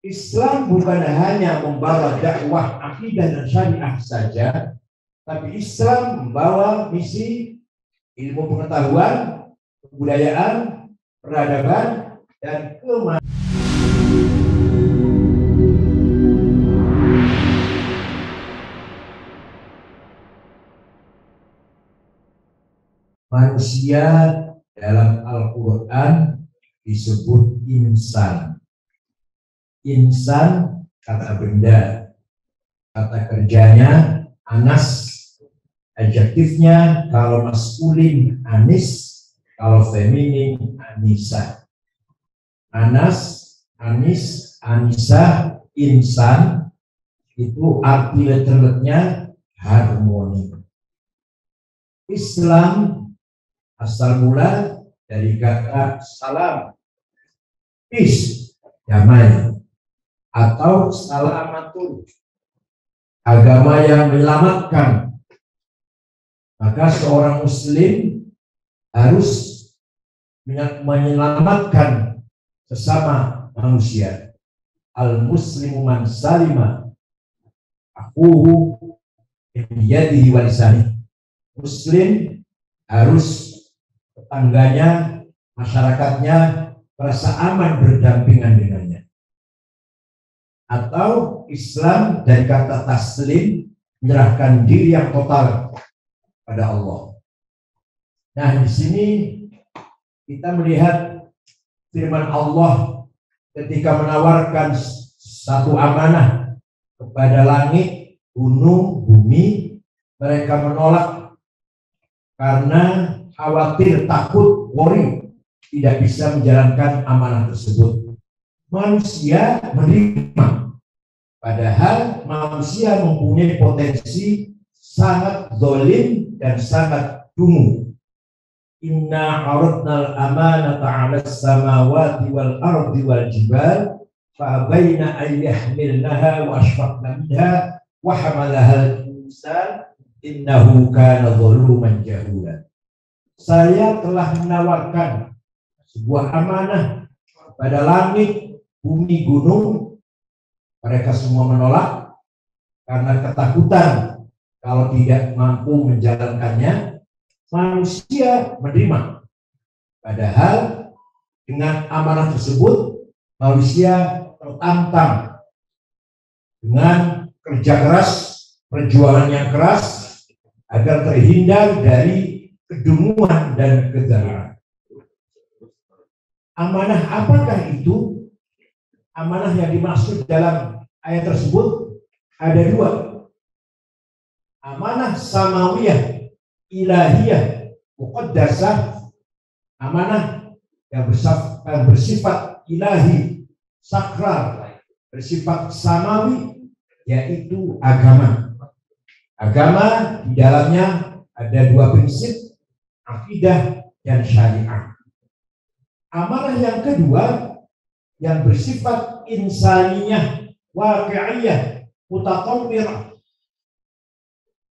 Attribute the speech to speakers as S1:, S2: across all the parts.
S1: Islam bukan hanya membawa dakwah akidah dan syariah saja, tapi Islam membawa misi ilmu pengetahuan, kebudayaan, peradaban, dan kemanusiaan. Manusia dalam Al-Quran disebut insan. Insan kata benda, kata kerjanya anas, adjektifnya kalau maskulin anis, kalau feminin anisa. Anas, anis, anisa, insan itu arti letternya harmoni. Islam asal mula dari kata salam, peace, damai, atau salamatun, agama yang menyelamatkan. Maka seorang muslim harus menyelamatkan sesama manusia. Al-muslimu man salima akuhu biyadihi wa lisanihi. Muslim harus tetangganya, masyarakatnya merasa aman berdampingan dengannya. Atau Islam dari kata taslim, menyerahkan diri yang total pada Allah. Nah, di sini kita melihat firman Allah ketika menawarkan satu amanah kepada langit, gunung, bumi, mereka menolak karena khawatir, takut, worry, tidak bisa menjalankan amanah tersebut. Manusia menerima, padahal manusia mempunyai potensi sangat zalim dan sangat dungu. Inna aradnal amanata 'alas samawati wal ardi wal jibal fa abaina an yahmilnaha wa ashfaqna minha wa hamalaha al-insan innahu kana zaluman jahula. Saya telah menawarkan sebuah amanah pada langit, bumi, gunung. Mereka semua menolak karena ketakutan kalau tidak mampu menjalankannya. Manusia menerima, padahal dengan amanah tersebut manusia tertantang dengan kerja keras, perjuangan yang keras agar terhindar dari kedunguan dan kezaliman. Amanah apakah itu? Amanah yang dimaksud dalam ayat tersebut ada dua. Amanah samawiyah, ilahiyah, muqaddasah, amanah yang bersifat ilahi, sakral, bersifat samawi, yaitu agama. Agama di dalamnya ada dua prinsip, akidah dan syariah. Amanah yang kedua yang bersifat insaniyah, waqi'iyah, mutatawwirah,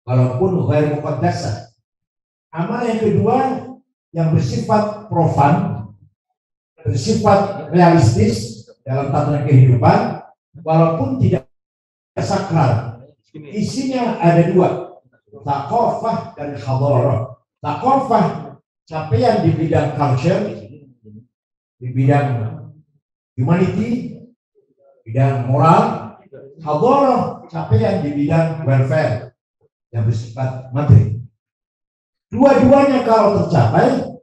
S1: walaupun ghair muqaddasah. Amanah yang kedua yang bersifat profan, bersifat realistis dalam tatanan kehidupan, walaupun tidak sakral. Isinya ada dua, thaqafah dan hadarah. Thaqafah, capaian di bidang culture, di bidang humanity, bidang moral. Hadarah, capaian di bidang welfare yang bersifat materi. Dua-duanya kalau tercapai,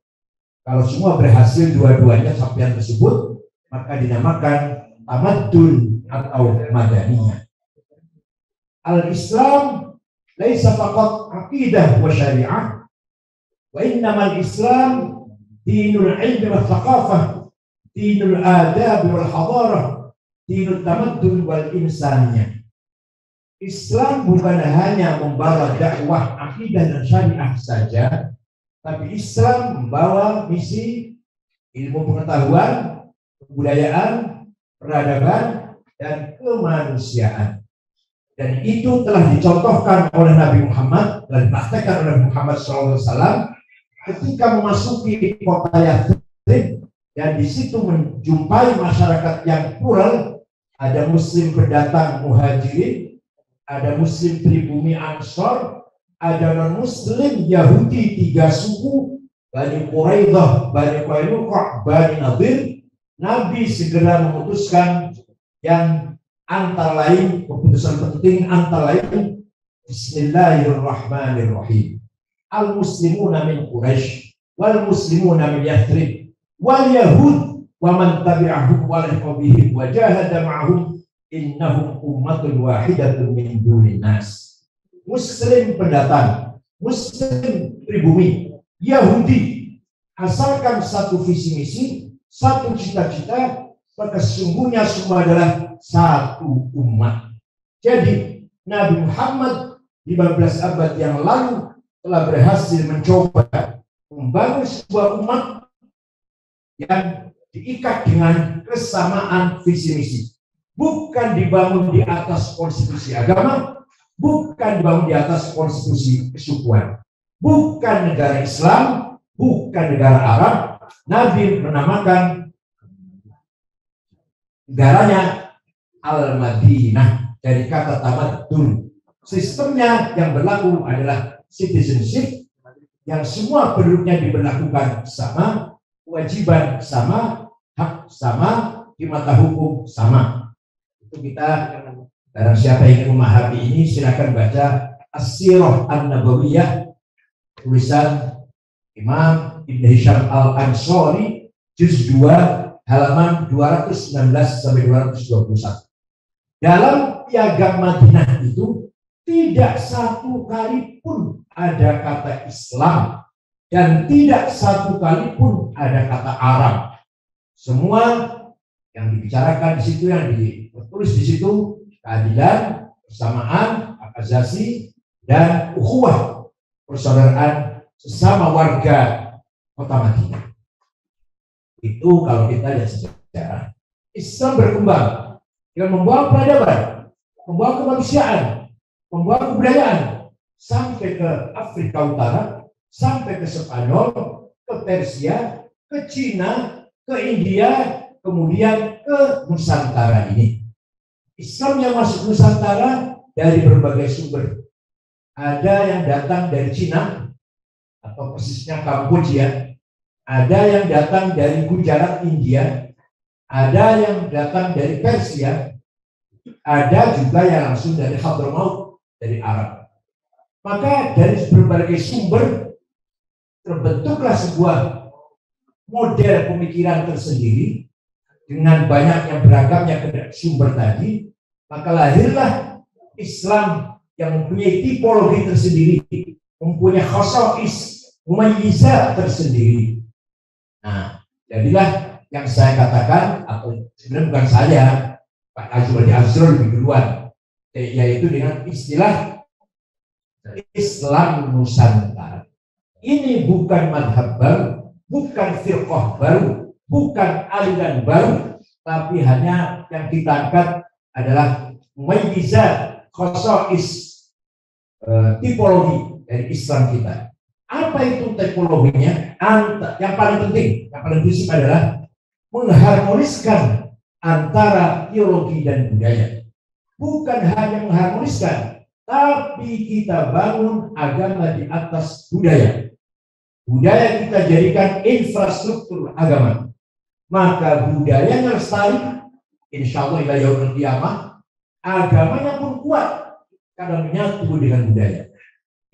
S1: kalau semua berhasil dua-duanya capaian tersebut, maka dinamakan tamaddun atau madaniyah. Al-Islam laisa faqat aqidah wa syariah, wa innamal Islam dinul ilmi wa thaqafah, dinul adab wal hadarah, dinul tamaddun wal insaniyah. Islam bukan hanya membawa dakwah akidah dan syariah saja, tapi Islam membawa misi ilmu pengetahuan, kebudayaan, peradaban, dan kemanusiaan. Dan itu telah dicontohkan oleh Nabi Muhammad dan dipraktekkan oleh Muhammad SAW ketika memasuki kota Yathrib dan di situ menjumpai masyarakat yang plural, ada muslim pendatang muhajirin, ada muslim pribumi Ansor, ada non-muslim Yahudi 3 suku, Bani Quraidah, Bani Qainuqa, Bani Nadir. Nabi segera memutuskan yang antara lain, keputusan penting antara lain, Bismillahirrahmanirrahim. Al-muslimuna min Quraisy wal muslimuna min Yathrib wal yahud wa man tabi'ahum wa liqabihim wa jahada ma'ahum innahum ummatun wahidatun min dunin nas. Muslim pendatang, muslim pribumi, Yahudi, asalkan satu visi misi, satu cita-cita, maka sesungguhnya semua adalah satu umat. Jadi Nabi Muhammad 15 abad yang lalu telah berhasil mencoba membangun sebuah umat yang diikat dengan kesamaan visi misi. Bukan dibangun di atas konstitusi agama, bukan dibangun di atas konstitusi kesukuan, bukan negara Islam, bukan negara Arab. Nabi menamakan negaranya Al-Madinah dari kata tamadun. Sistemnya yang berlaku adalah citizenship, yang semua penduduknya diberlakukan sama, kewajiban sama, hak sama, di mata hukum sama. Itu kita, barang siapa yang ingin memahami ini, silakan baca As-Sirah An-Nabawiyah tulisan Imam Ibn Hisham Al-Ansari juz 2 halaman 219 sampai 221. Dalam piagam Madinah itu tidak satu kali pun ada kata Islam dan tidak satu kali pun ada kata Arab. Semua yang dibicarakan di situ, yang ditulis di situ, keadilan, persamaan, hak asasi, dan ukhuwah, persaudaraan sesama warga kota Madinah. Itu kalau kita lihat sejarah. Islam berkembang dengan membawa peradaban, membawa kemanusiaan, membawa kebudayaan sampai ke Afrika Utara, sampai ke Spanyol, ke Persia, ke Cina, ke India, kemudian ke Nusantara ini. Islam yang masuk Nusantara dari berbagai sumber. Ada yang datang dari Cina atau persisnya Kamboja, ada yang datang dari Gujarat, India, ada yang datang dari Persia, ada juga yang langsung dari Hadramaut, dari Arab. Maka dari berbagai sumber terbentuklah sebuah model pemikiran tersendiri dengan banyak yang beragamnya sumber tadi. Maka lahirlah Islam yang mempunyai tipologi tersendiri, mempunyai khasais, mumayyizat tersendiri. Nah, jadilah yang saya katakan, atau sebenarnya bukan saya, Pak Azrul lebih duluan, yaitu dengan istilah Islam Nusantara. Ini bukan madhab baru, bukan firqah baru, bukan aliran baru, tapi hanya yang kita angkat adalah mumayyizat, khasais, tipologi dari Islam kita. Apa itu tipologinya? Yang paling penting, yang paling prinsip adalah mengharmoniskan antara teologi dan budaya. Bukan hanya mengharmoniskan, tapi kita bangun agama di atas budaya. Budaya kita jadikan infrastruktur agama. Maka budayanya lestari, insya Allah ila yaumil qiyamah, agamanya pun kuat karena menyatu dengan budaya.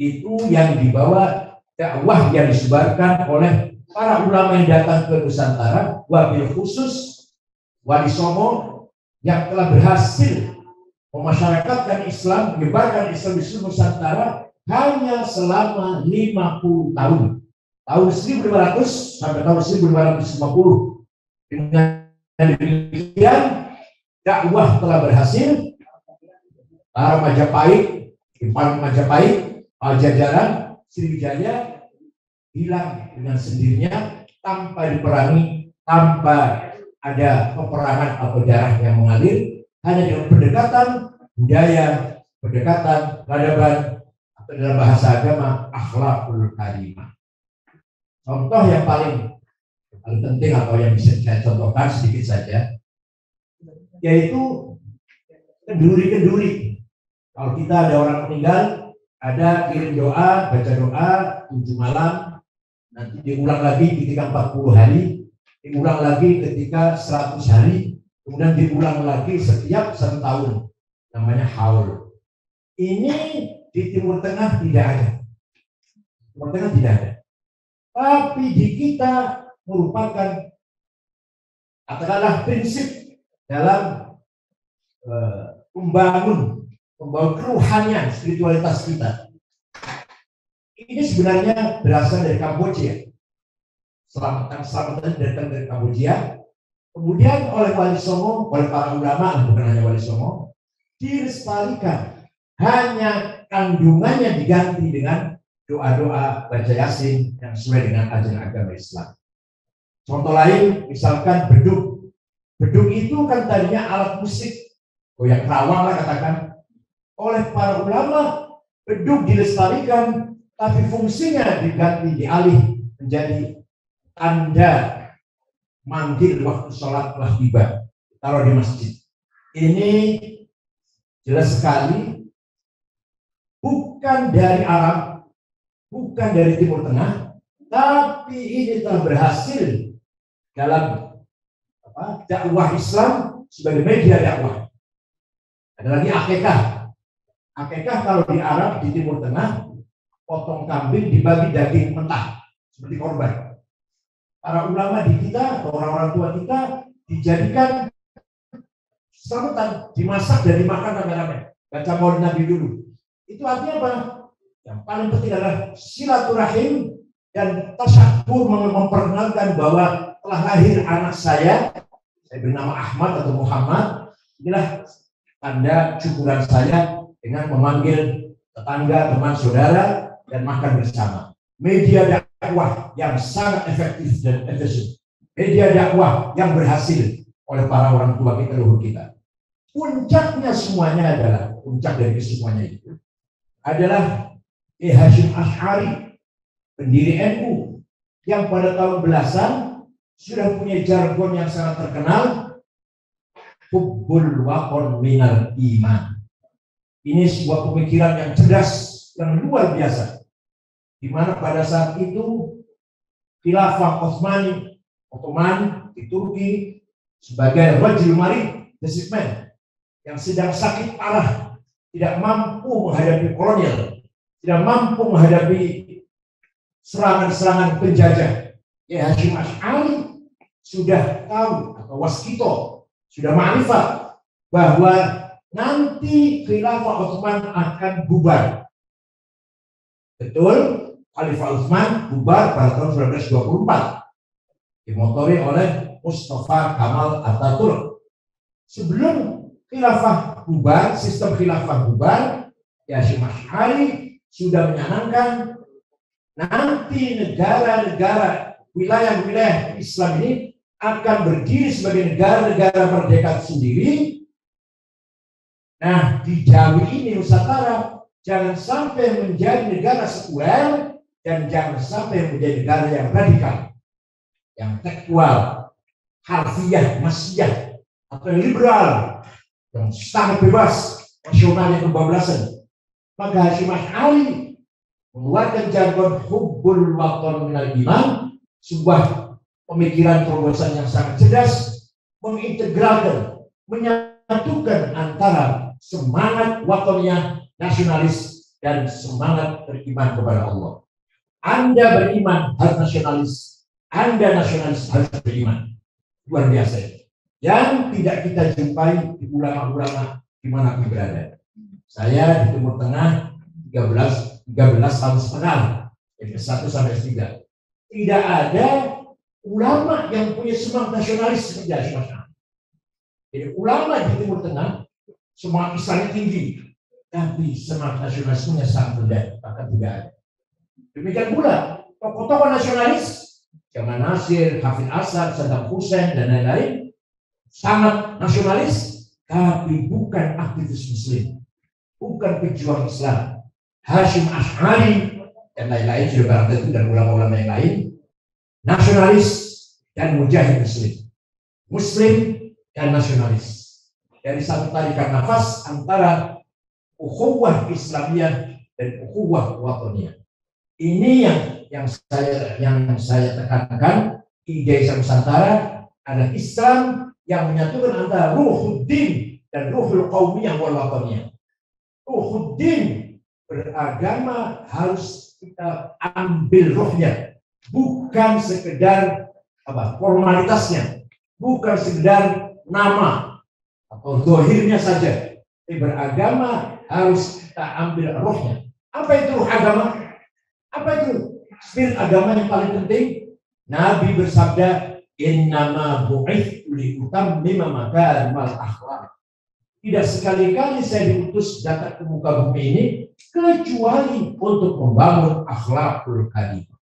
S1: Itu yang dibawa dakwah yang disebarkan oleh para ulama yang datang ke Nusantara, wabil khusus Wali Songo yang telah berhasil memasyarakatkan Islam, menyebarkan Islam di seluruh Nusantara hanya selama 50 tahun. Tahun 1500 sampai tahun 1550. Dengan demikian dakwah telah berhasil. Para Majapahit, Impal Majapahit, Pajajaran, Sriwijaya hilang dengan sendirinya tanpa diperangi, tanpa ada peperangan atau darah yang mengalir, hanya dengan pendekatan budaya, pendekatan peradaban, atau dalam bahasa agama akhlakul karimah. Contoh yang paling penting atau yang bisa saya contohkan sedikit saja, yaitu kenduri-kenduri. Kalau kita ada orang meninggal, ada kirim doa, baca doa 7 malam, nanti diulang lagi ketika 40 hari, diulang lagi ketika 100 hari, kemudian diulang lagi setiap 1 tahun. Namanya haul. Ini di Timur Tengah tidak ada. Timur Tengah tidak ada. Tapi di kita merupakan katakanlah prinsip dalam membangun keruhanian spiritualitas kita. Ini sebenarnya berasal dari Kamboja. Selamatan dari Kamboja. Kemudian oleh Wali Songo, oleh para ulama, bukan hanya Wali Songo, dilestarikan. Hanya kandungannya diganti dengan doa-doa baca Yasin yang sesuai dengan ajaran agama Islam. Contoh lain, misalkan beduk. Beduk itu kan tadinya alat musik, goyang kerawang lah katakan. Oleh para ulama, beduk dilestarikan, tapi fungsinya diganti, dialih menjadi tanda manggil waktu sholat telah tiba, taruh di masjid. Ini jelas sekali bukan dari Arab, bukan dari Timur Tengah, tapi ini telah berhasil dalam dakwah Islam sebagai media dakwah. Ada lagi akikah. Akikah kalau di Arab, di Timur Tengah, potong kambing dibagi daging mentah seperti korban. Para ulama di kita, orang-orang tua kita dijadikan selamatan, dimasak dan dimakan rame-rame. Baca maulid Nabi dulu. Itu artinya apa? Yang paling penting adalah silaturahim dan tasyakur, memperkenalkan bahwa telah lahir anak saya bernama Ahmad atau Muhammad. Inilah tanda syukuran saya dengan memanggil tetangga, teman, saudara dan makan bersama. Media dakwah yang sangat efektif dan efisien. Media dakwah yang berhasil oleh para orang tua kita, leluhur kita. Puncaknya semuanya adalah, puncak dari semuanya itu adalah Hasyim Asy'ari, pendiri NU, yang pada tahun belasan sudah punya jargon yang sangat terkenal, hubbul waqon minal iman. Ini sebuah pemikiran yang cerdas, yang luar biasa, di mana pada saat itu Khilafah Ottoman di Turki sebagai rajul marid, the sick man, yang sedang sakit parah, tidak mampu menghadapi kolonial, tidak mampu menghadapi serangan-serangan penjajah. Hasyim Asy'ari sudah tahu atau waskito, sudah ma'rifat bahwa nanti Khilafah Utsman akan bubar. Betul, Khalifah Utsman bubar pada tahun 1924, dimotori oleh Mustafa Kamal Atatürk. Sebelum Khilafah bubar, sistem Khilafah bubar, Hasyim Asy'ari sudah menyanangkan nanti negara-negara, wilayah-wilayah Islam ini akan berdiri sebagai negara-negara merdeka sendiri. Nah, di Jawi ini, Nusantara, jangan sampai menjadi negara sekuler dan jangan sampai menjadi negara yang radikal, yang tekstual, harfiah, masiyah, atau yang liberal, yang sangat bebas, nasional yang kebablasan. Maka Hasyim Asy'ari mengeluarkan jargon hubbul waqon minal iman, sebuah pemikiran terobosan yang sangat cerdas, mengintegralkan, menyatukan antara semangat watonnya nasionalis dan semangat beriman kepada Allah. Anda beriman harus nasionalis, Anda nasionalis harus beriman. Luar biasa. Yang tidak kita jumpai di ulama-ulama dimanapun berada. Saya di Timur Tengah 13 tahun setengah, dari S1 sampai S3. Tidak ada ulama yang punya semangat nasionalis seperti Hasyim Asy'ari. Jadi ulama di Timur Tengah semangat Islamnya tinggi, tapi semangat nasionalismenya sangat rendah, bahkan tidak ada. Demikian pula tokoh-tokoh nasionalis Jamal Nasir, Hafid Asad, Saddam Hussein dan lain-lain sangat nasionalis, tapi bukan aktivis Muslim, bukan pejuang Islam. Hasyim Asy'ari dan lain-lain sudah barang tentu, dan ulama-ulama yang lain nasionalis dan mujahid Muslim, Muslim dan nasionalis. dari satu tarikan nafas antara ukhuwah Islamiyah dan ukhuwah wataniyah. Ini yang saya tekankan, ide Islam Nusantara adalah Islam yang menyatukan antara ruhuddin dan ruhul qaumiyah wal wataniyah. Ruhuddin, beragama harus kita ambil ruhnya, bukan sekedar formalitasnya, bukan sekedar nama atau zahirnya saja. Beragama harus kita ambil ruhnya. Apa itu ruh agama? Apa itu spirit agama yang paling penting? Nabi bersabda, innama bu'ithtu liutammima makarimal akhlaq. Tidak sekali-kali saya diutus datang ke muka bumi ini kecuali untuk membangun akhlakul karimah.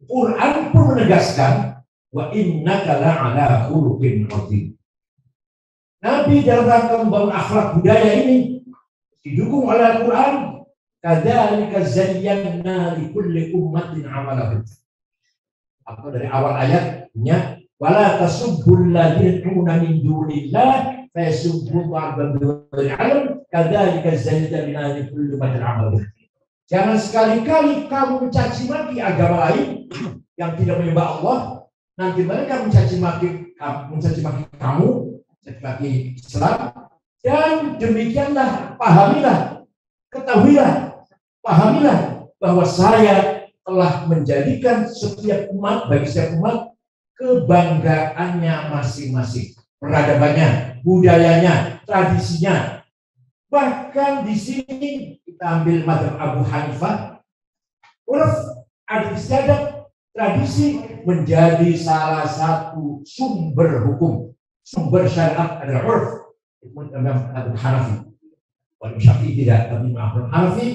S1: Quran pun menegaskan, wa innaka la'ala khuluqin 'adzim. Nabi dalam rangka membangun akhlak budaya ini didukung oleh Al-Quran. Kadzalika zayyana likulli ummatin 'amalahum. Atau dari awal ayatnya, wala tasubbul ladzina yad'una min dunillah fa yasubbu ba'dan bighairi 'ilm kadzalika zayyana likulli ummatin 'amalahum. Jangan sekali-kali kamu mencaci maki agama lain yang tidak menyembah Allah, nanti mereka mencaci maki kamu, mencaci maki Islam. Dan demikianlah, pahamilah bahwa saya telah menjadikan setiap umat, bagi setiap umat, kebanggaannya masing-masing, peradabannya, budayanya, tradisinya. Bahkan di sini kita ambil mazhab Abu Hanifah, urf, adat istiadat, tradisi menjadi salah satu sumber hukum, sumber syariat adalah urf. Abu Hanafi, Wal Syafi'i tidak, tapi Abu Hanafi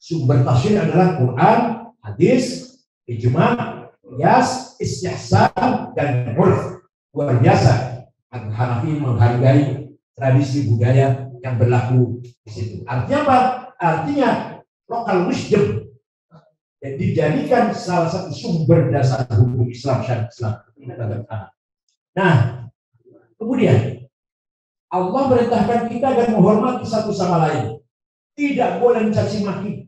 S1: sumber tafsir adalah Quran, hadis, ijma', qiyas, istihsan, dan urf. Luar biasa Abu Hanafi menghargai tradisi budaya yang berlaku di situ. Artinya apa? Artinya lokal wisdom dan dijadikan salah satu sumber dasar hukum Islam, syariat Islam. Nah, kemudian Allah merintahkan kita agar menghormati satu sama lain. Tidak boleh mencaci maki,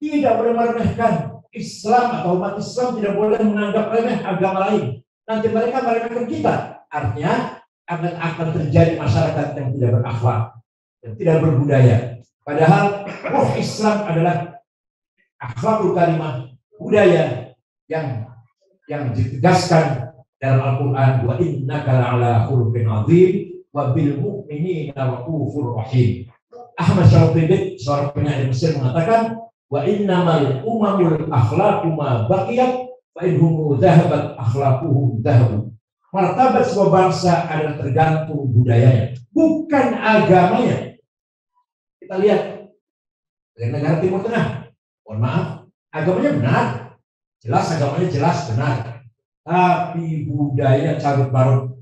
S1: tidak boleh meremehkan. Islam atau umat Islam tidak boleh menganggap remeh agama lain. Nanti mereka meremehkan kita. Artinya akan terjadi masyarakat yang tidak berakhlak, yang tidak berbudaya. Padahal ruh Islam adalah akhlakul karimah, budaya yang ditegaskan dalam Al-Quran, wa innaka la'ala khuluqin 'adzim wa bil mu'minina raufur rahim. Ahmad Syarifudin, seorang penyair Mesir, mengatakan, wa innamal umamul akhlaqu ma baqiyat fa inhum dhahabat akhlaquhum dhahabu. Martabat sebuah bangsa adalah tergantung budayanya, bukan agamanya. Kita lihat dari negara Timur Tengah, mohon maaf, agamanya benar, jelas agamanya jelas benar, tapi budaya carut marut,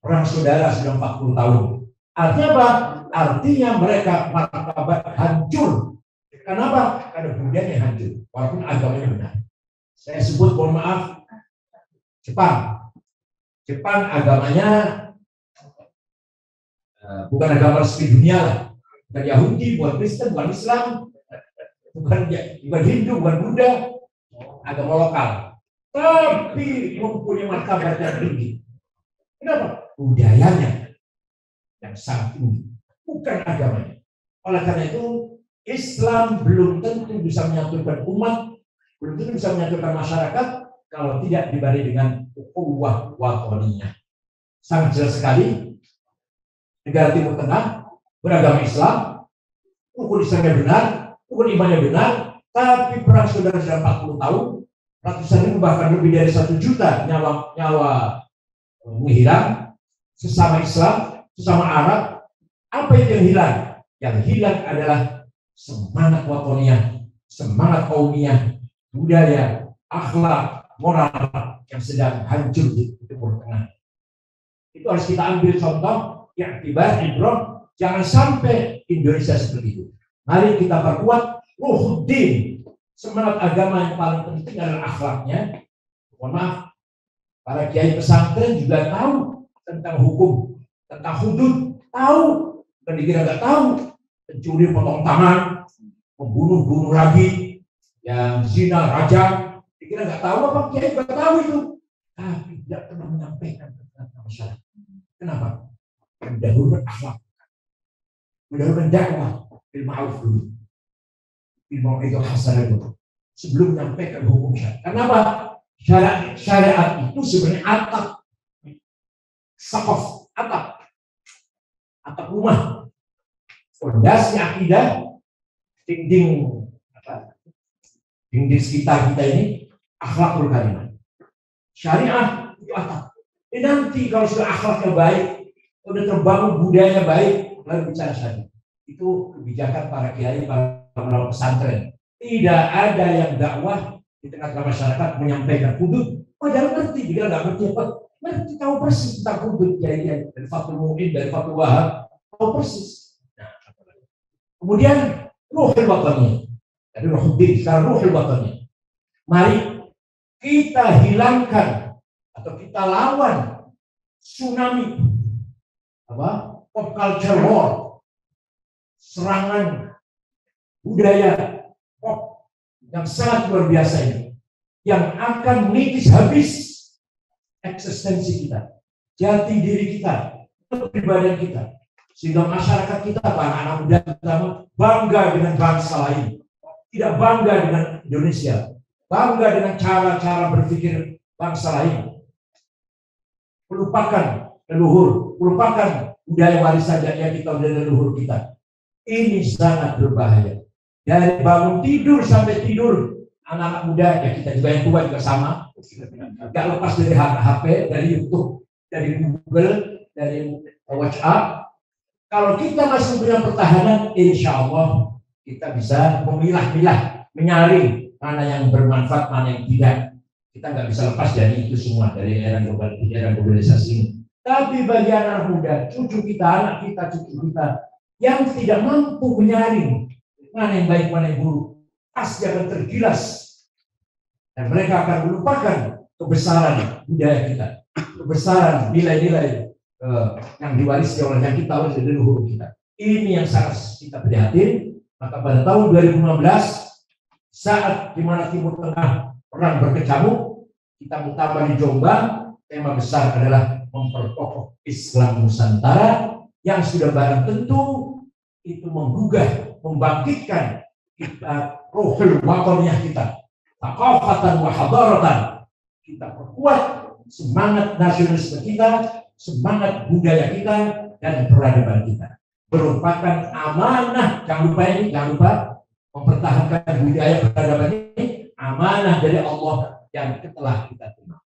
S1: perang saudara sudah 40 tahun. Artinya apa? Artinya mereka martabat hancur. Kenapa? Karena budayanya hancur, walaupun agamanya benar. Saya sebut, mohon maaf, Jepang agamanya bukan agama resmi dunia lah, bukan Yahudi, bukan Kristen, bukan Islam, bukan Hindu, bukan Buddha, agama lokal, tapi mempunyai martabat yang tinggi. Kenapa? Budayanya yang sangat tinggi, bukan agamanya. Oleh karena itu, Islam belum tentu bisa menyatukan umat, belum tentu bisa menyatukan masyarakat kalau tidak dibarengi dengan ukhuwah wataniyah. Sangat jelas sekali, negara Timur Tengah beragama Islam, rukun Islamnya benar, rukun imannya benar, tapi perang saudara sudah 40 tahun, ratusan ribu bahkan lebih dari 1 juta nyawa menghilang, sesama Islam, sesama Arab. Apa itu yang hilang? Yang hilang adalah semangat wataniyah, semangat kaumiyah, budaya, akhlak, moral yang sedang hancur di Timur Tengah. Itu harus kita ambil contoh, yang ibrah, jangan sampai Indonesia seperti itu. Mari kita perkuat ruhuddin, semangat agama yang paling penting adalah akhlaknya. Mohon maaf, para kiai pesantren juga tahu tentang hukum, tentang hudud, tahu, dan dikira nggak tahu. Pencuri potong tangan, membunuh lagi, yang zina rajam, dikira nggak tahu apa? Kiai nggak tahu itu, tapi tidak pernah menyampaikan kepada masyarakat. Kenapa? Mendahulukan akhlak, mendahulukan dakwah, bil ma'ruf dulu, bil mau'izah hasanah dulu, sebelum menyampaikan hukum syariat. Kenapa? Syariat itu sebenarnya atap, saqaf, atap rumah, fondasi akidah, dinding sekitar kita ini, akhlakul karimah. Syariah itu atap. Nanti kalau sudah akhlaknya baik, sudah terbangun budayanya baik, lalu bicara syariah. Itu kebijakan para kiai, para ulama pesantren. Tidak ada yang dakwah di tengah-tengah masyarakat menyampaikan hudud. Oh, jangan ngerti, jika nggak ngerti apa, ngerti, tahu persis tentang hudud kiai dari Fathul Mu'in, dari Fathul Wahab, tahu persis. Nah, kemudian ruhul watannya, dari ruhuddin, sekarang ruhul watannya. Mari kita hilangkan atau kita lawan tsunami pop culture war, serangan budaya pop yang sangat luar biasa ini, yang akan mengikis habis eksistensi kita, jati diri kita, kepribadian kita, sehingga masyarakat kita, para anak muda terutama, bangga dengan bangsa lain, tidak bangga dengan Indonesia, bangga dengan cara-cara berpikir bangsa lain, melupakan leluhur, melupakan budaya warisan yang kita dari leluhur kita. Ini sangat berbahaya. Dari bangun tidur sampai tidur, anak-anak muda, ya kita juga yang tua juga sama, gak lepas dari HP, dari YouTube, dari Google, dari WhatsApp. Kalau kita masih punya pertahanan, insya Allah kita bisa memilah-milah, menyaring mana yang bermanfaat, mana yang tidak. Kita nggak bisa lepas dari itu semua, dari era globalisasi ini. Tapi bagi anak muda, cucu kita, anak kita, cucu kita, yang tidak mampu menyaring mana yang baik, mana yang buruk, pasti akan tergilas. Dan mereka akan melupakan kebesaran budaya kita, kebesaran nilai-nilai yang diwarisi oleh yang kita oleh leluhur kita. Ini yang sangat kita prihatin. Maka pada tahun 2015, saat di mana Timur Tengah perang berkecamuk, kita muktamar di Jombang. Tema besar adalah memperkokoh Islam Nusantara yang sudah barang tentu itu menggugah, membangkitkan kita ruhul wataniyah kita, thaqafatan wa hadaratan. Kita perkuat semangat nasionalisme kita, semangat budaya kita, dan peradaban kita. Merupakan amanah, jangan lupa ini, jangan lupa mempertahankan budaya peradaban ini, amanah dari Allah yang telah kita terima.